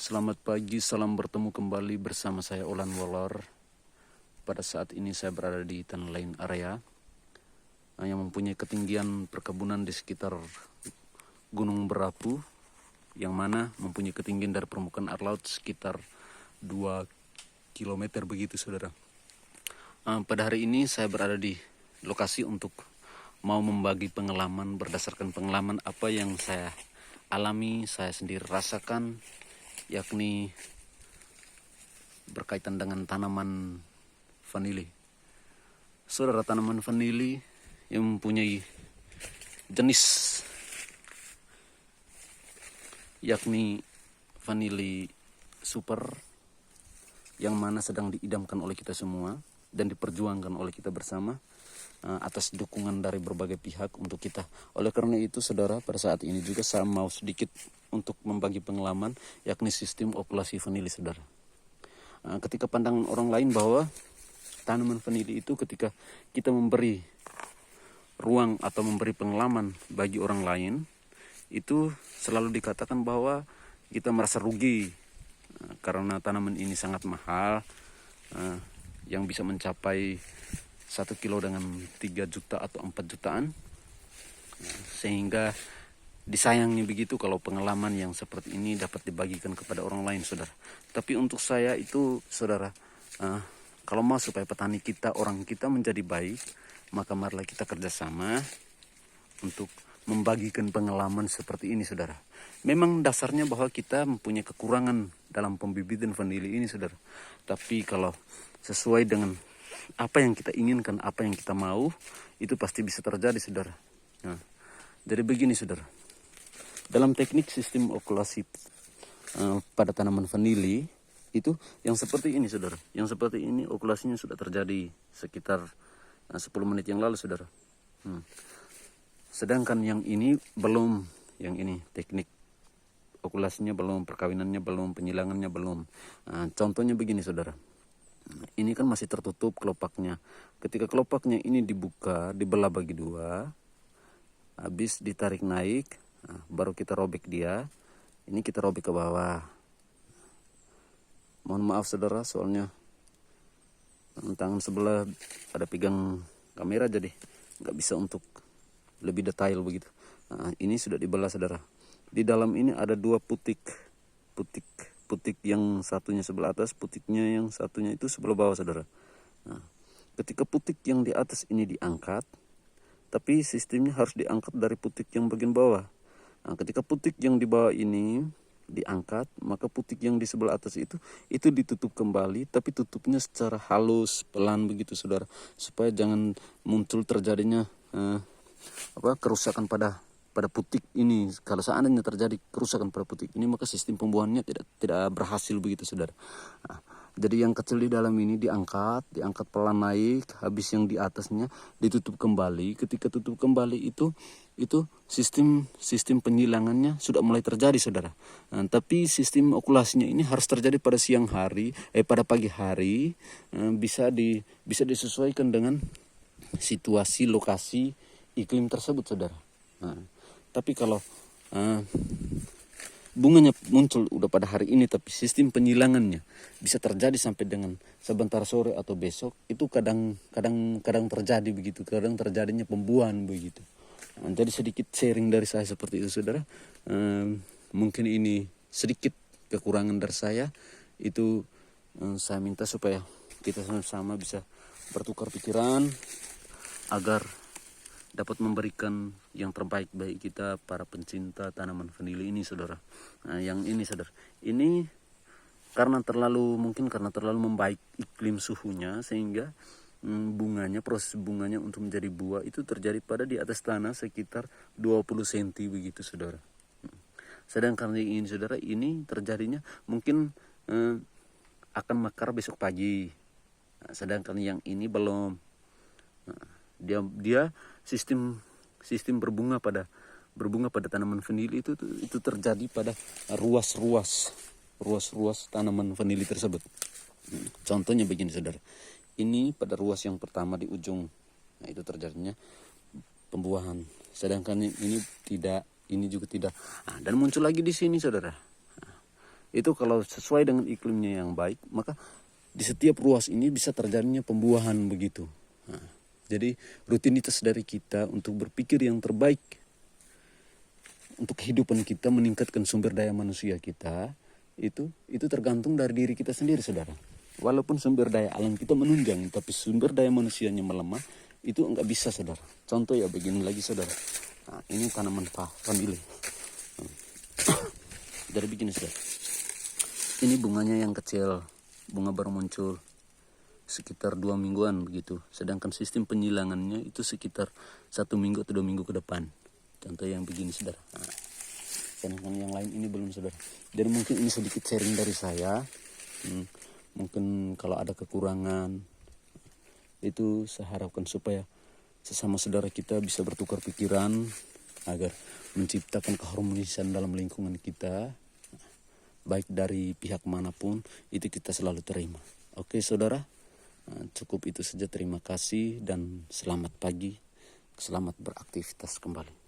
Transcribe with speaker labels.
Speaker 1: Selamat pagi, salam bertemu kembali bersama saya Olan Wolor. Pada saat ini saya berada di tanah lain area yang mempunyai ketinggian perkebunan di sekitar Gunung Berapu, yang mana mempunyai ketinggian dari permukaan air laut sekitar 2 km begitu, saudara. Pada hari ini saya berada di lokasi untuk mau membagi pengalaman berdasarkan pengalaman apa yang saya alami, saya sendiri rasakan, yakni berkaitan dengan tanaman vanili. Saudara, tanaman vanili yang mempunyai jenis yakni vanili super, yang mana sedang diidamkan oleh kita semua dan diperjuangkan oleh kita bersama atas dukungan dari berbagai pihak untuk kita. Oleh karena itu, saudara, pada saat ini juga saya mau sedikit untuk membagi pengalaman yakni sistem okulasi vanili, saudara. Ketika pandangan orang lain bahwa tanaman vanili itu ketika kita memberi ruang atau memberi pengalaman bagi orang lain, itu selalu dikatakan bahwa kita merasa rugi karena tanaman ini sangat mahal, yang bisa mencapai 1 kilo dengan 3 juta atau 4 jutaan, sehingga disayangnya begitu kalau pengalaman yang seperti ini dapat dibagikan kepada orang lain, saudara. Tapi untuk saya itu, saudara, kalau mau supaya petani kita, orang kita menjadi baik, maka marilah kita kerjasama untuk membagikan pengalaman seperti ini, saudara. Memang dasarnya bahwa kita mempunyai kekurangan dalam pembibitan vanili ini, saudara. Tapi kalau sesuai dengan apa yang kita inginkan, apa yang kita mau, itu pasti bisa terjadi, saudara. Jadi begini, saudara. Dalam teknik sistem okulasi pada tanaman vanili itu yang seperti ini, saudara. Yang seperti ini okulasinya sudah terjadi sekitar 10 menit yang lalu, saudara. Sedangkan yang ini belum, yang ini teknik okulasinya belum, perkawinannya belum, penyilangannya belum. Contohnya begini, saudara. Ini kan masih tertutup kelopaknya. Ketika kelopaknya ini dibuka, dibelah bagi dua, habis ditarik naik, baru kita robek dia. Ini kita robek ke bawah. Mohon maaf, saudara, soalnya tangan sebelah ada pegang kamera, jadi nggak bisa untuk lebih detail begitu. Ini sudah dibelah, saudara. Di dalam ini ada 2 putik yang satunya sebelah atas, putiknya yang satunya itu sebelah bawah, saudara. Ketika putik yang di atas ini diangkat, tapi sistemnya harus diangkat dari putik yang bagian bawah. Ketika putik yang di bawah ini diangkat, maka putik yang di sebelah atas itu ditutup kembali, tapi tutupnya secara halus, pelan begitu, saudara, supaya jangan muncul terjadinya kerusakan pada putik ini. Kalau seandainya terjadi kerusakan pada putik ini, maka sistem pembuahannya tidak berhasil begitu, saudara. Jadi yang kecil di dalam ini diangkat pelan naik, habis yang di atasnya ditutup kembali. Ketika tutup kembali itu sistem penyilangannya sudah mulai terjadi, saudara. Tapi sistem okulasinya ini harus terjadi pada pada pagi hari, bisa disesuaikan dengan situasi, lokasi, iklim tersebut, saudara. Tapi kalau bunganya muncul udah pada hari ini, tapi sistem penyilangannya bisa terjadi sampai dengan sebentar sore atau besok, itu kadang terjadi begitu, kadang terjadinya pembuahan begitu. Jadi sedikit sharing dari saya seperti itu, saudara. Mungkin ini sedikit kekurangan dari saya. Itu saya minta supaya kita sama-sama bisa bertukar pikiran agar dapat memberikan yang terbaik bagi kita para pencinta tanaman vanili ini, saudara. Yang ini, saudara, ini karena terlalu membaik iklim suhunya, sehingga proses bunganya untuk menjadi buah itu terjadi pada di atas tanah sekitar 20 cm begitu, saudara. Sedangkan ini, saudara, ini terjadinya mungkin akan mekar besok pagi. Sedangkan yang ini belum. Dia sistem berbunga pada tanaman vanili itu terjadi pada ruas tanaman vanili tersebut. Contohnya begini, saudara. Ini pada ruas yang pertama di ujung, itu terjadinya pembuahan. Sedangkan ini tidak, ini juga tidak. Dan muncul lagi di sini, saudara. Itu kalau sesuai dengan iklimnya yang baik, maka di setiap ruas ini bisa terjadinya pembuahan begitu. Nah, jadi rutinitas dari kita untuk berpikir yang terbaik untuk kehidupan kita, meningkatkan sumber daya manusia kita, itu tergantung dari diri kita sendiri, saudara. Walaupun sumber daya alam kita menunjang, tapi sumber daya manusianya melemah, itu enggak bisa, saudara. Contoh ya begini lagi, saudara. Nah, ini tanaman vanili. Jadi begini, saudara. Ini bunganya yang kecil, bunga baru muncul sekitar 2 mingguan begitu. Sedangkan sistem penyilangannya itu sekitar 1 minggu atau 2 minggu ke depan. Contoh yang begini, saudara. Nah, sedangkan yang lain ini belum, saudara. Dan mungkin ini sedikit sharing dari saya. Mungkin kalau ada kekurangan, itu saya harapkan supaya sesama saudara kita bisa bertukar pikiran agar menciptakan keharmonisan dalam lingkungan kita, baik dari pihak manapun, itu kita selalu terima. Oke, saudara, cukup itu saja. Terima kasih dan selamat pagi, selamat beraktivitas kembali.